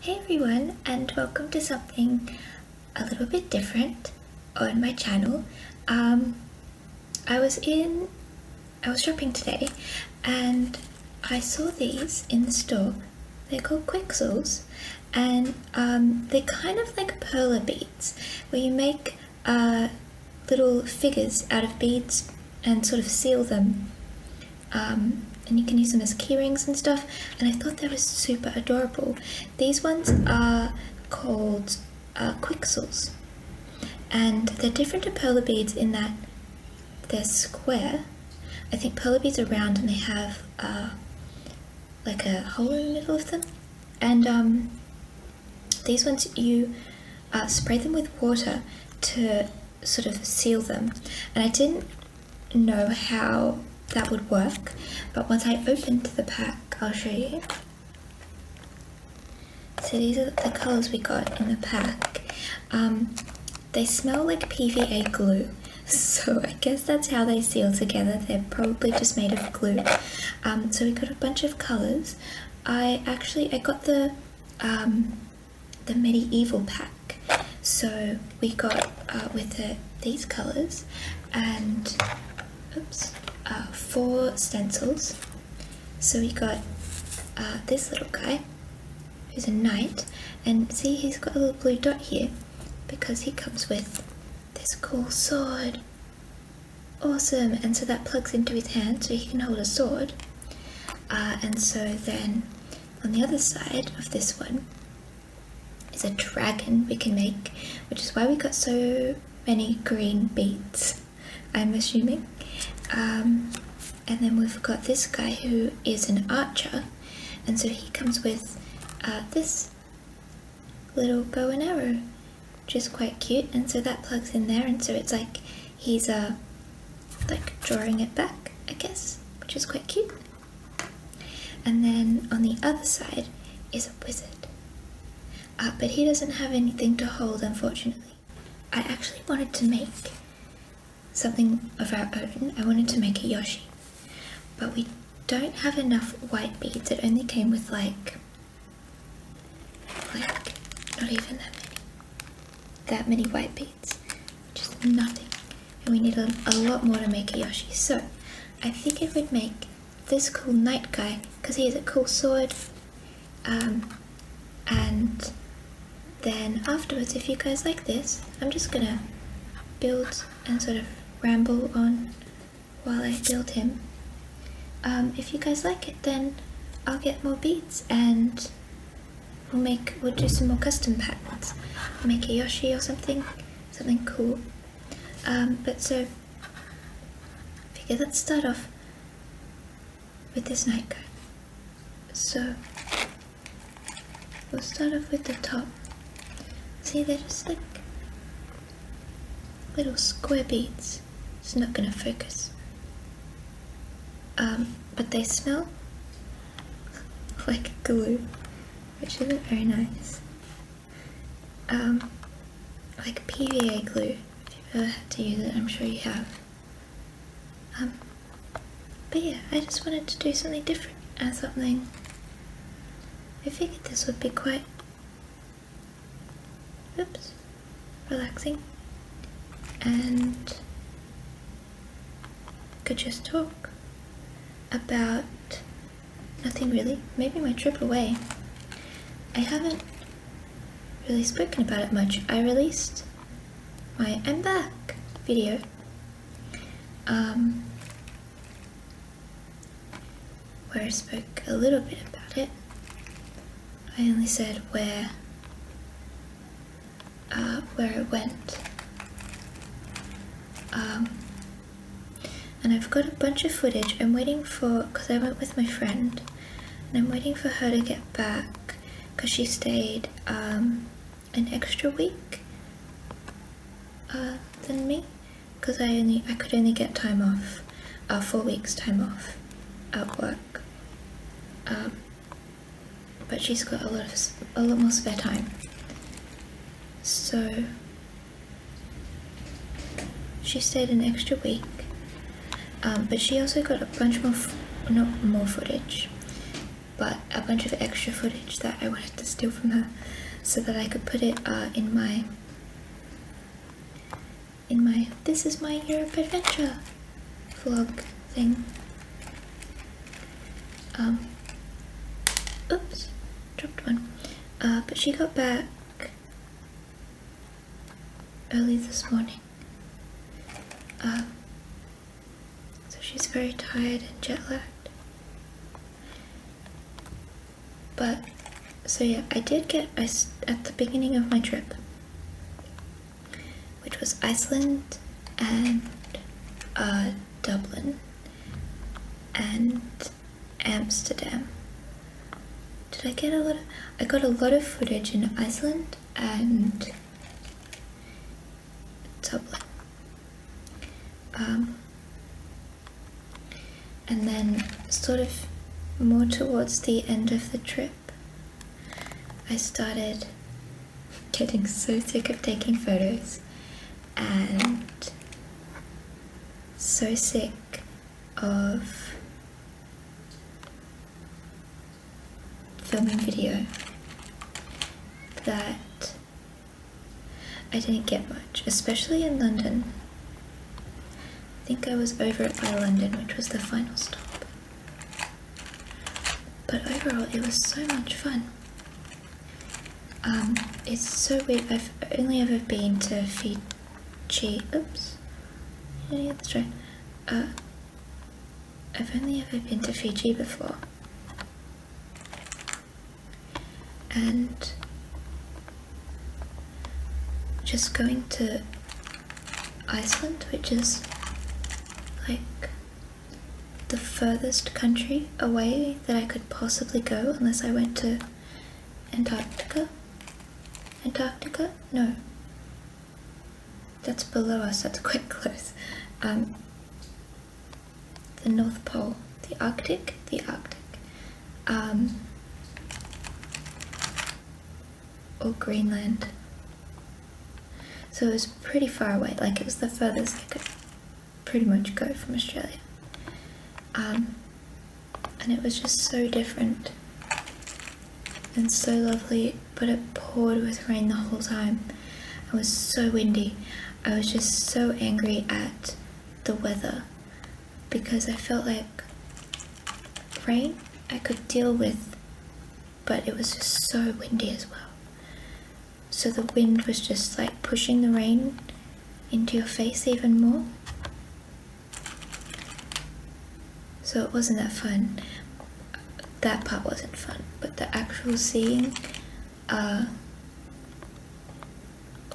Hey everyone, and welcome to something a little bit different on my channel. I was shopping today and I saw these in the store. They're called Quixels, and they're kind of like perler beads where you make little figures out of beads and sort of seal them. And you can use them as key rings and stuff, and I thought they were super adorable. These ones are called Quixels, and they're different to perler beads in that they're square. I think perler beads are round and they have like a hole in the middle of them, and these ones you spray them with water to sort of seal them, and I didn't know how that would work, but once I opened the pack, I'll show you. So these are the colours we got in the pack. They smell like PVA glue, so I guess that's how they seal together. They're probably just made of glue. So we got a bunch of colours. I got the medieval pack, so we got with these colours and 4 stencils. So we got this little guy who's a knight, and see, he's got a little blue dot here because he comes with this cool sword. Awesome. And so that plugs into his hand so he can hold a sword, and so then on the other side of this one is a dragon we can make, which is why we got so many green beads, I'm assuming. And then we've got this guy who is an archer, and so he comes with this little bow and arrow, which is quite cute, and so that plugs in there, and so it's like he's like drawing it back, I guess, which is quite cute. And then on the other side is a wizard, but he doesn't have anything to hold, unfortunately. I actually wanted to make something of our own. I wanted to make a Yoshi, but we don't have enough white beads. It only came with like not even that many white beads, just nothing, and we need a lot more to make a Yoshi. So I figured we'd make this cool knight guy because he has a cool sword, and then afterwards, if you guys like this, I'm just gonna build and sort of ramble on while I build him. If you guys like it, then I'll get more beads and we'll do some more custom patterns. Make a Yoshi or something cool. But so figure let's start off with this knight guy. So we'll start off with the top. See, they're just like little square beads. It's not gonna focus. But they smell like glue, which isn't very nice. Like PVA glue. If you've ever had to use it, I'm sure you have. But yeah, I just wanted to do something different and something. I figured this would be quite relaxing, and could just talk about nothing really. Maybe my trip away. I haven't really spoken about it much. I released my I'm back video, where I spoke a little bit about it. I only said where it went. And I've got a bunch of footage. I'm waiting for, because I went with my friend, and I'm waiting for her to get back because she stayed an extra week than me, because I could only get time off, 4 weeks time off at work. But she's got a lot more spare time. So she stayed an extra week, but she also got a bunch more, not more footage, but a bunch of extra footage that I wanted to steal from her so that I could put it in my This Is My Europe Adventure vlog thing. Oops, dropped one. But she got back early this morning. So she's very tired and jet lagged. But, so yeah, I did get, at the beginning of my trip, which was Iceland and Dublin and Amsterdam. Did I get a lot of, I got a lot of footage in Iceland and Dublin. And then sort of more towards the end of the trip, I started getting so sick of taking photos and so sick of filming video that I didn't get much, especially in London. I think I was over it by London, which was the final stop. But overall, it was so much fun. It's so weird. I've only ever been to Fiji. Oops. Yeah, that's right. I've only ever been to Fiji before. And just going to Iceland, which is like the furthest country away that I could possibly go unless I went to Antarctica? No. That's below us, that's quite close. The North Pole. The Arctic? Or Greenland. So it was pretty far away, like it was the furthest I could pretty much go from Australia. And it was just so different and so lovely, but it poured with rain the whole time. It was so windy. I was just so angry at the weather because I felt like rain I could deal with, but it was just so windy as well. So the wind was just like pushing the rain into your face even more. So it wasn't that fun. That part wasn't fun, but the actual seeing all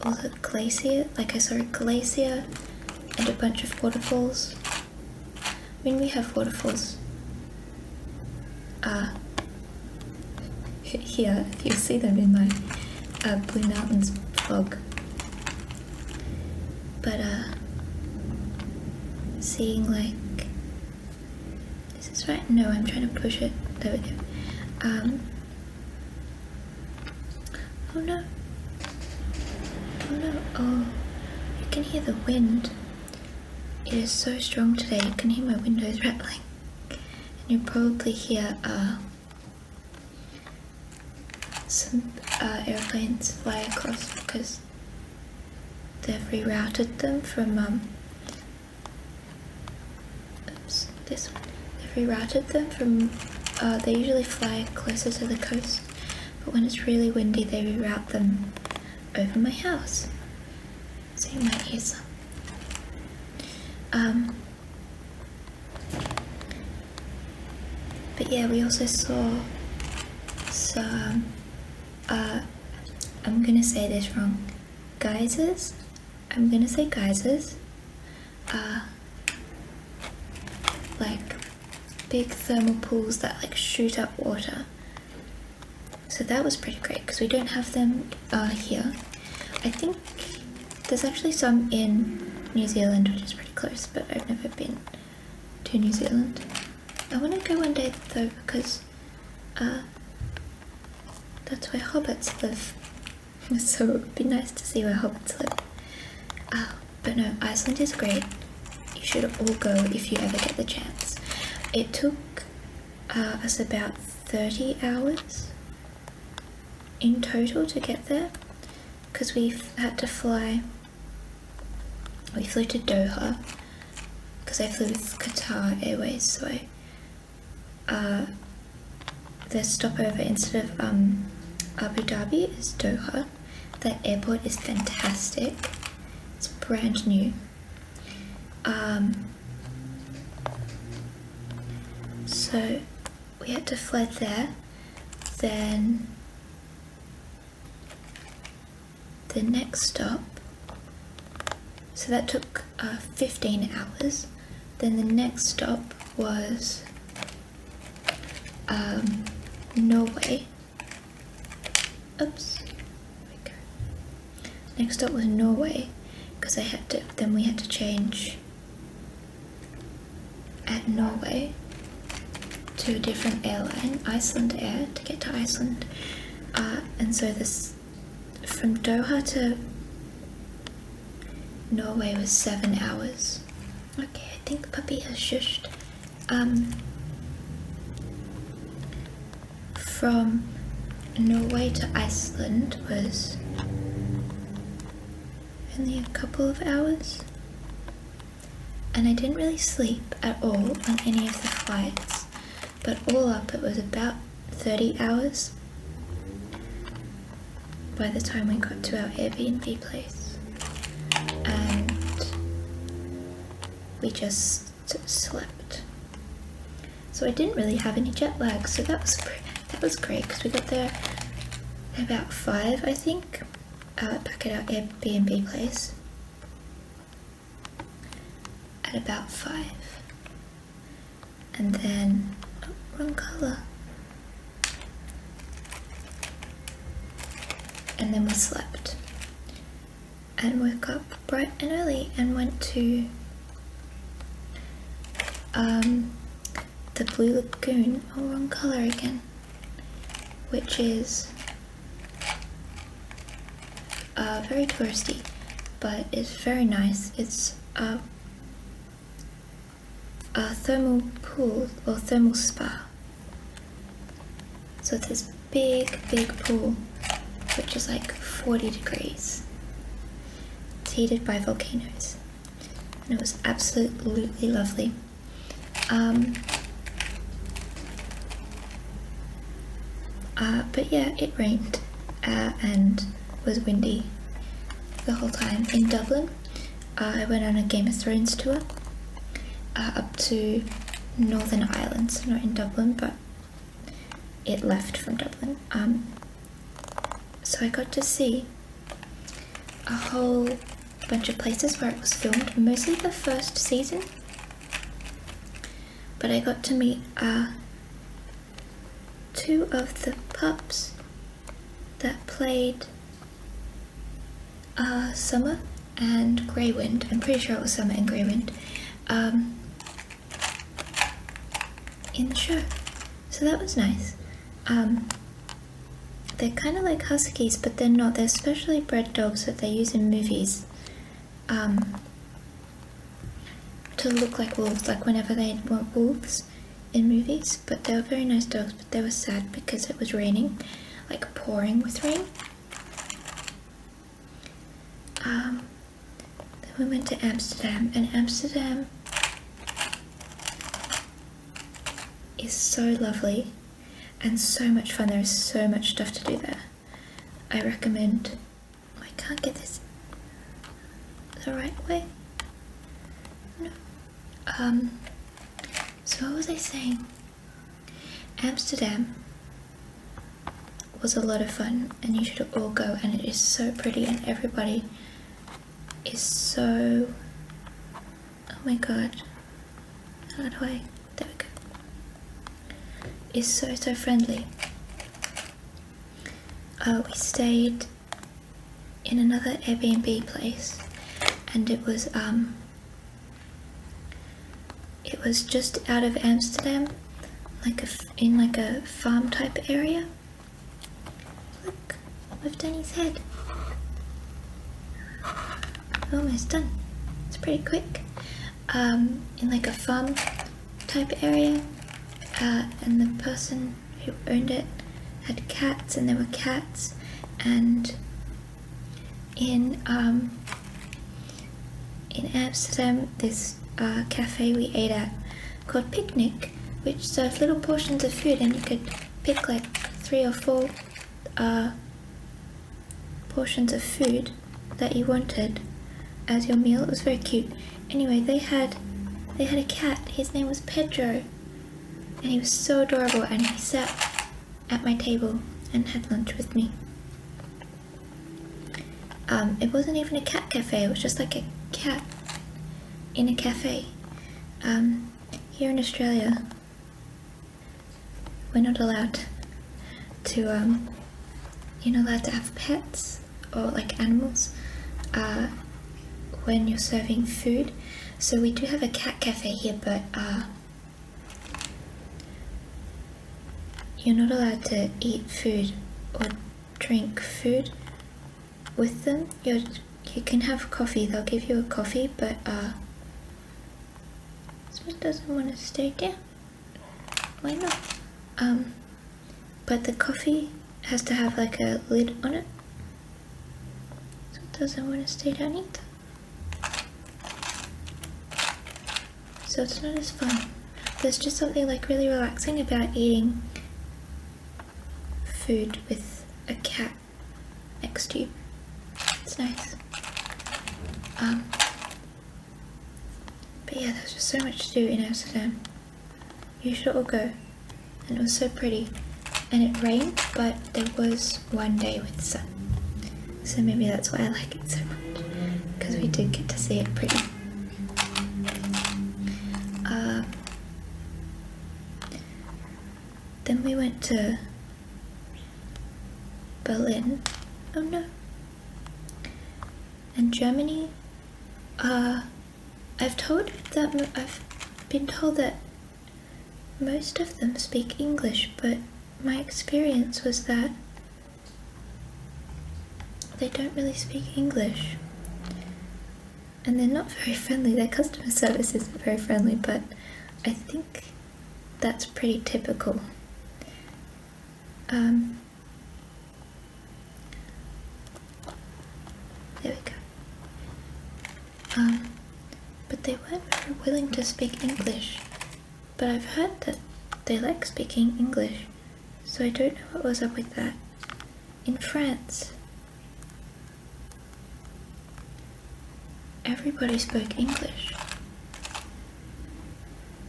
the glacier, like I saw a glacier and a bunch of waterfalls. I mean, we have waterfalls here, if you see them in my Blue Mountains vlog. But seeing like, is this right? No, I'm trying to push it. There we go. Oh no. Oh, you can hear the wind. It is so strong today, you can hear my windows rattling. And you'll probably hear some airplanes fly across because they've rerouted them from oops, this one. They've rerouted them from they usually fly closer to the coast, but when it's really windy they reroute them over my house, so you might hear some. But yeah, we also saw some I'm gonna say this wrong, geysers. I'm gonna say geysers. Like big thermal pools that like shoot up water. So that was pretty great because we don't have them here. I think there's actually some in New Zealand, which is pretty close, but I've never been to New Zealand. I want to go one day though because that's where hobbits live. So it would be nice to see where hobbits live. But no, Iceland is great. You should all go if you ever get the chance. It took us about 30 hours in total to get there, because we had to fly. We flew to Doha because I flew with Qatar Airways, so the stopover instead of Abu Dhabi is Doha. That airport is fantastic. It's brand new. So we had to fly there. Then the next stop, so that took 15 hours. Then the next stop was Norway. Oops. There we go. Next stop was Norway, because then we had to change at Norway to a different airline, Iceland Air, to get to Iceland. And so this, from Doha to Norway was 7 hours. Okay, I think puppy has shushed. From Norway to Iceland was only a couple of hours, and I didn't really sleep at all on any of the flights, but all up it was about 30 hours by the time we got to our Airbnb place, and we just slept. So I didn't really have any jet lag, so that was great, because we got there at about 5, I think, back at our Airbnb place at about 5, and then wrong colour, and then we slept and woke up bright and early and went to the Blue Lagoon, wrong colour again, which is very touristy, but it's very nice. It's a thermal pool or thermal spa. So it's this big pool which is like 40 degrees. It's heated by volcanoes, and it was absolutely lovely. But yeah, it rained and was windy the whole time. In Dublin, I went on a Game of Thrones tour up to Northern Ireland, so not in Dublin, but it left from Dublin. So I got to see a whole bunch of places where it was filmed, mostly the first season, but I got to meet 2 of the pups that played Summer and Greywind. I'm pretty sure it was Summer and Greywind in the show, so that was nice. They're kind of like huskies, but they're not. They're specially bred dogs that they use in movies to look like wolves, like whenever they want wolves in movies. But they were very nice dogs, but they were sad because it was raining, like pouring with rain. Then we went to Amsterdam, and Amsterdam is so lovely and so much fun. There is so much stuff to do there. I recommend. Oh, I can't get this the right way. No. So what was I saying? Amsterdam was a lot of fun, and you should all go, and it is so pretty, and everybody is so, oh my god, how do I, there we go, is so friendly. We stayed in another Airbnb place, and it was just out of Amsterdam, in a farm type area. Look, we've done his head. We're almost done. It's pretty quick. In like a farm type area, and the person who who owned it had cats, and there were cats. And in Amsterdam, this cafe we ate at called Picnic, which served little portions of food, and you could pick like 3 or 4 portions of food that you wanted as your meal. It was very cute. Anyway, they had a cat. His name was Pedro, and he was so adorable, and he sat at my table and had lunch with me. It wasn't even a cat cafe, it was just like a cat in a cafe. Here in Australia, we're not allowed to, you're not allowed to have pets or like animals when you're serving food. So we do have a cat cafe here, but you're not allowed to eat food or drink food with them. You can have coffee, they'll give you a coffee, but Smith doesn't want to stay down. Why not? But the coffee has to have like a lid on it. So it doesn't want to stay down either. So it's not as fun. There's just something like really relaxing about eating food with a cat next to you. It's nice. But yeah, there's just so much to do in Amsterdam. You should all go. And it was so pretty. And it rained, but there was one day with sun. So maybe that's why I like it so much. Because we did get to see it pretty. Then we went to Berlin. Oh no. And Germany. I've been told that most of them speak English, but my experience was that they don't really speak English. And they're not very friendly. Their customer service isn't very friendly, but I think that's pretty typical. There we go. But they weren't very willing to speak English. But I've heard that they like speaking English, so I don't know what was up with that. In France, everybody spoke English,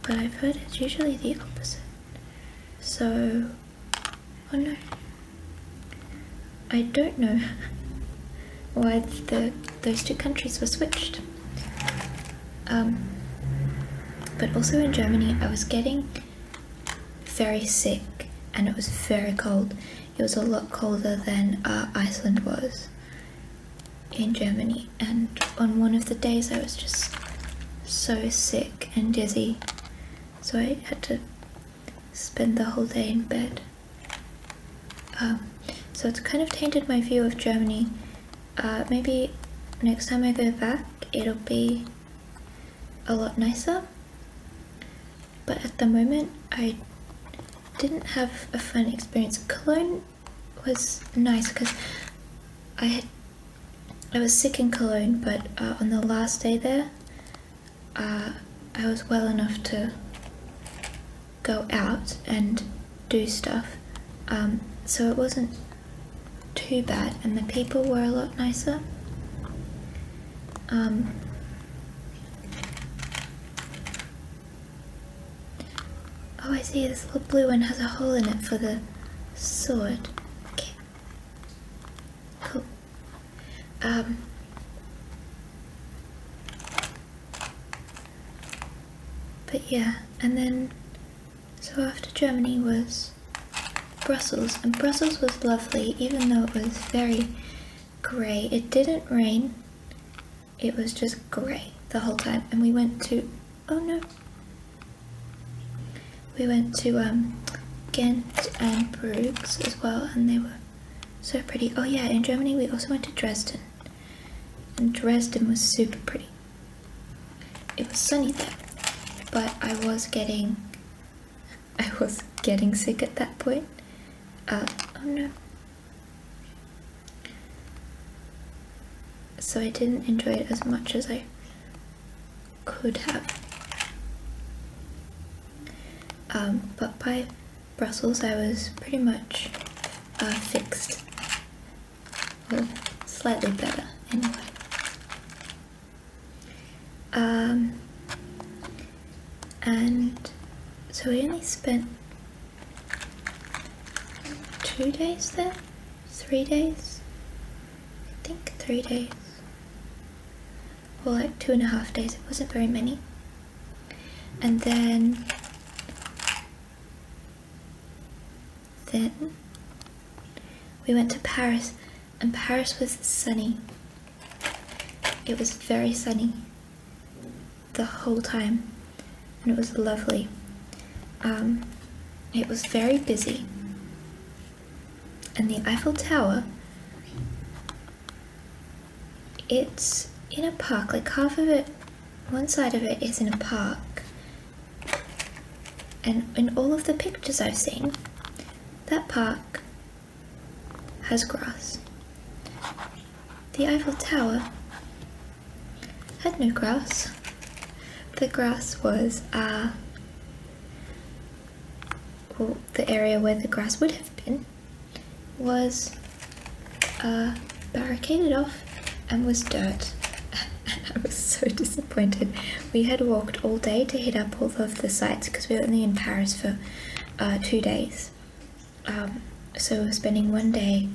but I've heard it's usually the opposite. So, oh no, I don't know why those two countries were switched. But also in Germany, I was getting very sick, and it was very cold. It was a lot colder than Iceland was in Germany, and on one of the days I was just so sick and dizzy, so I had to spend the whole day in bed. So it's kind of tainted my view of Germany. Maybe next time I go back, it'll be a lot nicer. But at the moment, I didn't have a fun experience. Cologne was nice because I was sick in Cologne, but on the last day there, I was well enough to go out and do stuff. So it wasn't too bad, and the people were a lot nicer. Oh, I see, this little blue one has a hole in it for the sword. Okay. Cool. But yeah, and then, so after Germany was Brussels, and Brussels was lovely, even though it was very grey. It didn't rain, it was just grey the whole time, and we went to, oh no, we went to Ghent and Bruges as well, and they were so pretty. Oh yeah, in Germany we also went to Dresden, and Dresden was super pretty. It was sunny there, but I was getting sick at that point. Oh no. So I didn't enjoy it as much as I could have. But by Brussels I was pretty much fixed. Well, slightly better anyway. And so we only spent 2 days there? 3 days? I think 3 days. Or like 2.5 days, it wasn't very many. And then we went to Paris, and Paris was sunny. It was very sunny the whole time, and it was lovely. It was very busy, and the Eiffel Tower, it's in a park, like half of it, one side of it is in a park, and in all of the pictures I've seen, that park has grass. The Eiffel Tower had no grass. The grass was, well, the area where the grass would have been was barricaded off and was dirt. And I was so disappointed. We had walked all day to hit up all of the sites because we were only in Paris for 2 days. So we were spending one day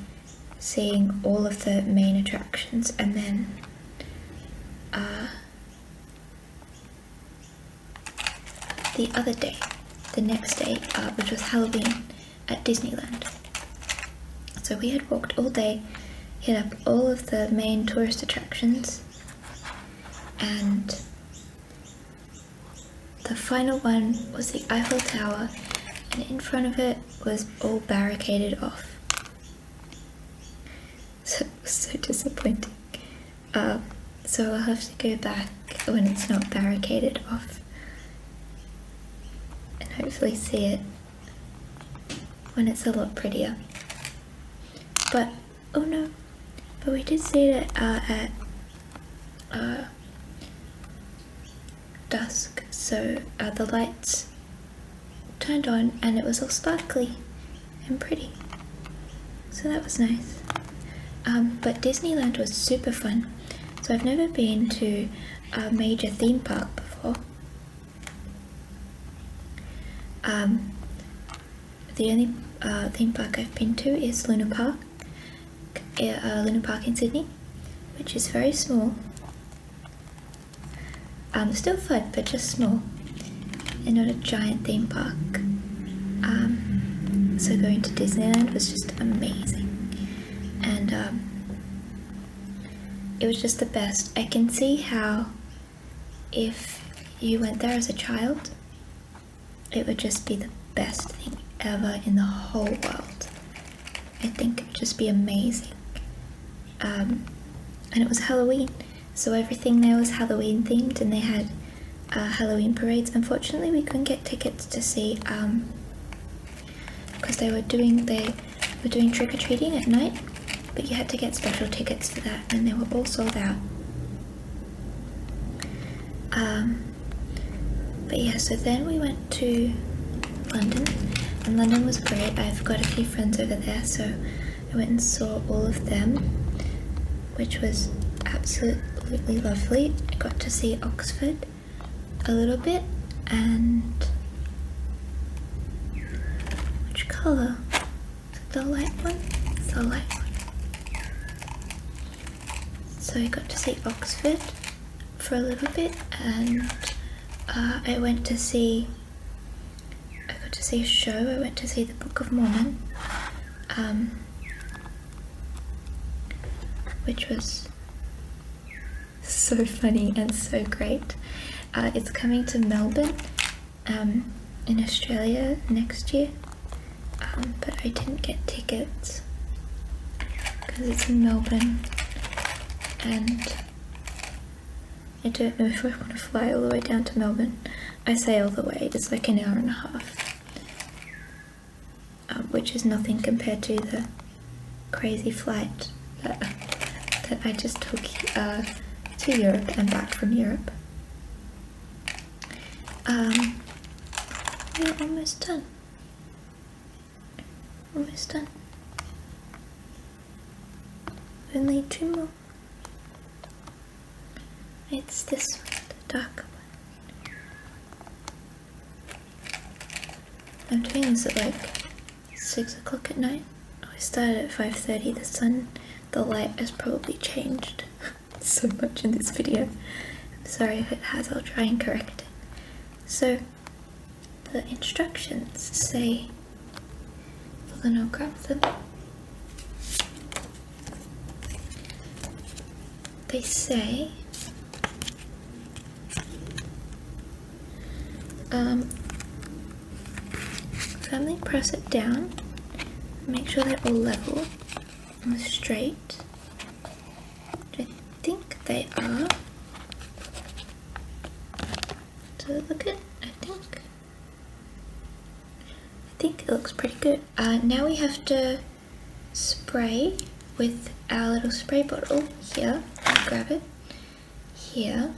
seeing all of the main attractions, and then the other day, the next day, which was Halloween at Disneyland. So we had walked all day, hit up all of the main tourist attractions, and the final one was the Eiffel Tower, and in front of it was all barricaded off. So it was so disappointing. So I'll have to go back when it's not barricaded off and hopefully see it when it's a lot prettier. But oh no, but we did see it at dusk, so the lights turned on and it was all sparkly and pretty, so that was nice. But Disneyland was super fun. So I've never been to a major theme park before. The only theme park I've been to is Luna Park in Sydney, which is very small. Still fun, but just small, and not a giant theme park. So going to Disneyland was just amazing, and it was just the best. I can see how if you went there as a child, it would just be the best thing ever in the whole world. I think it would just be amazing. And it was Halloween, so everything there was Halloween themed, and they had Halloween parades. Unfortunately, we couldn't get tickets to see, because they were doing trick-or-treating at night, but you had to get special tickets for that, and they were all sold out. But yeah, so then we went to London, and London was great. I've got a few friends over there, so I went and saw all of them, which was absolutely lovely. I got to see Oxford a little bit, and which colour? Is it the light one? It's the light one. So I got to see Oxford for a little bit, and I got to see a show. I went to see the Book of Mormon, which was so funny and so great. It's coming to Melbourne in Australia next year, but I didn't get tickets because it's in Melbourne, and I don't know if I want to fly all the way down to Melbourne. I say all the way, it's like an hour and a half. which is nothing compared to the crazy flight that I just took to Europe and back from Europe. We're almost done. Almost done. Only 2 more. It's this one, the darker one. I'm doing this at like 6 o'clock at night. I started at 5:30. The light has probably changed so much in this video. I'm sorry if it has, I'll try and correct it. So, the instructions say, well then I'll grab them. They say, firmly press it down, make sure they're all level and straight. I think they are. Does it look good? I think it looks pretty good. Now we have to spray with our little spray bottle here. I'll grab it. Here.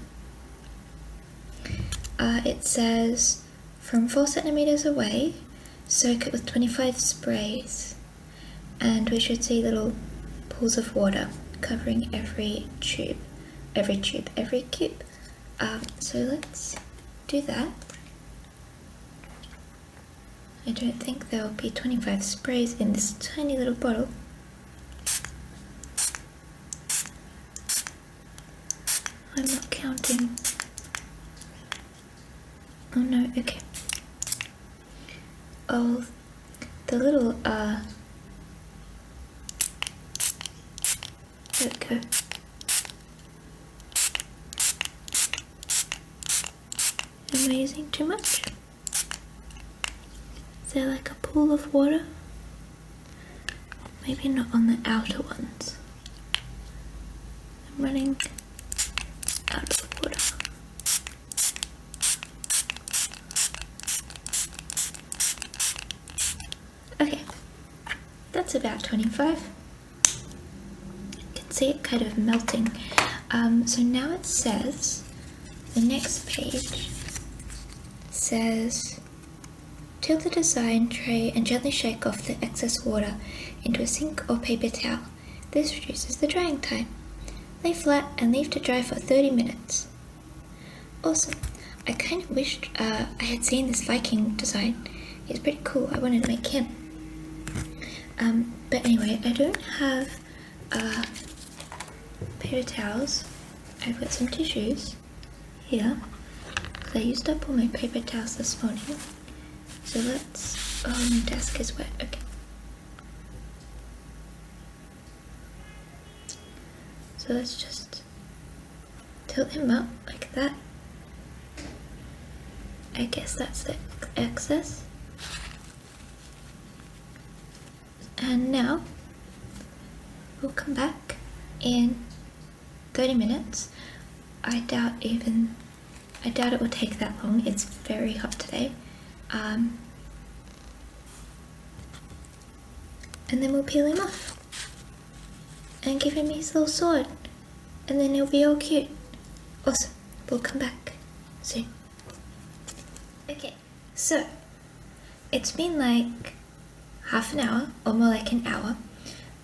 It says, from 4 centimeters away, soak it with 25 sprays. And we should see little pools of water covering every cube. So let's do that. I don't think there will be 25 sprays in this tiny little bottle. I'm not counting. Oh no, okay. Oh, the little, there we go. Am I using too much? Is there like a pool of water? Maybe not on the outer ones. I'm running out of water. Okay, that's about 25. You can see it kind of melting. So now it says, the next page says, tilt the design tray and gently shake off the excess water into a sink or paper towel. This reduces the drying time. Lay flat and leave to dry for 30 minutes. Awesome. I kind of wished I had seen this Viking design. He's pretty cool. I wanted to make him. But anyway, I don't have paper towels. I've got some tissues here. I used up all my paper towels this morning. So let's, oh, my desk is wet, okay. So let's just tilt him up like that. I guess that's the excess. And now we'll come back in 30 minutes. I doubt it will take that long. It's very hot today. And then we'll peel him off and give him his little sword, and then he'll be all cute. Awesome. We'll come back soon. Okay, so it's been like half an hour, or more like an hour,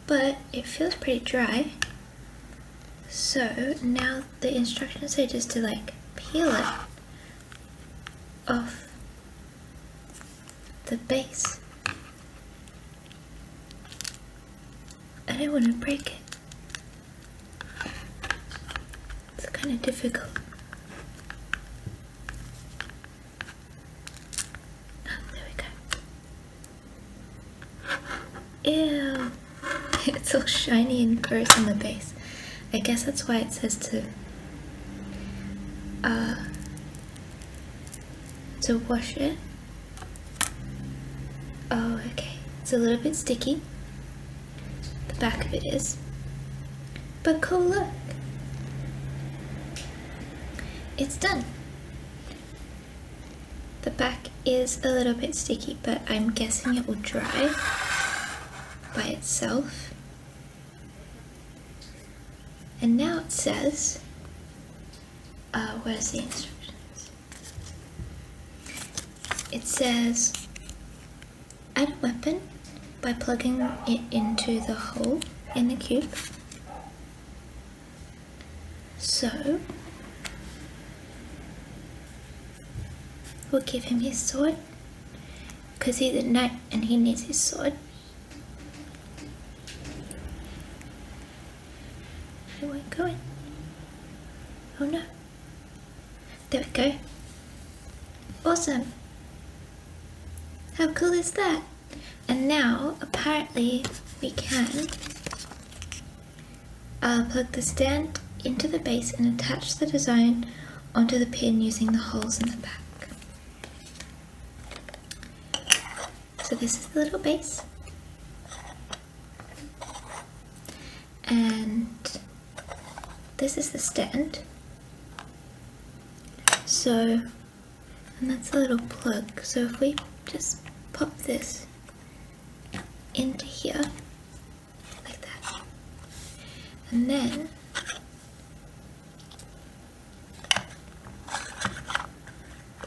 but it feels pretty dry. So now the instructions say just to like peel it off the base. I don't want to break it. It's kind of difficult. Oh, there we go. Ew. It's all shiny and gross on the base. I guess that's why it says to wash it. Oh, okay. It's a little bit sticky. The back of it is. But cool, look. It's done. The back is a little bit sticky, but I'm guessing it will dry by itself. And now it says, where's the instructions? It says, add a weapon by plugging it into the hole in the cube. So, we'll give him his sword, because he's a knight and he needs his sword. It won't go in. Oh no. There we go. Awesome. How cool is that? And now, apparently, we can plug the stand into the base and attach the design onto the pin using the holes in the back. So this is the little base. And this is the stand. So, and that's the little plug. So if we just pop this into here, like that, and then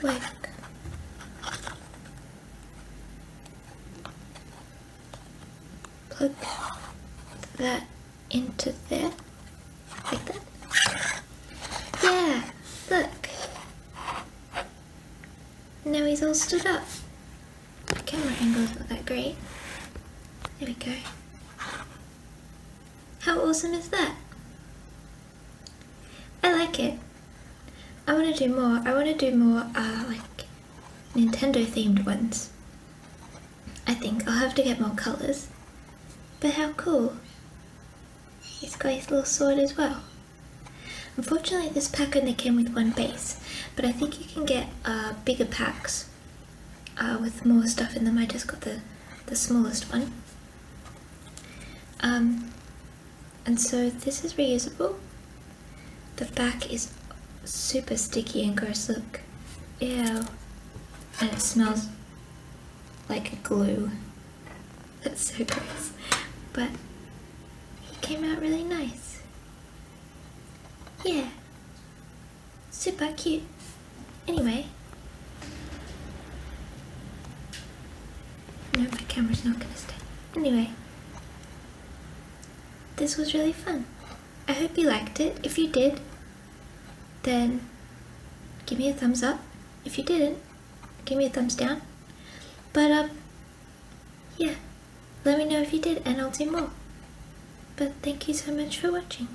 like plug that into there, like that. Yeah, look. Now he's all stood up. The camera angle's not that great. There we go. How awesome is that? I like it. I want to do more. I want to do more like Nintendo themed ones. I think I'll have to get more colours. But how cool. He's got his little sword as well. Unfortunately this pack only came with one base, but I think you can get bigger packs with more stuff in them. I just got the smallest one. And so this is reusable. The back is super sticky and gross, look. Ew. And it smells like a glue. That's so gross. But he came out really nice. Yeah. Super cute. Anyway. No, my camera's not gonna stay. Anyway. This was really fun. I hope you liked it. If you did, then give me a thumbs up. If you didn't, give me a thumbs down. But yeah, let me know if you did and I'll do more. But thank you so much for watching.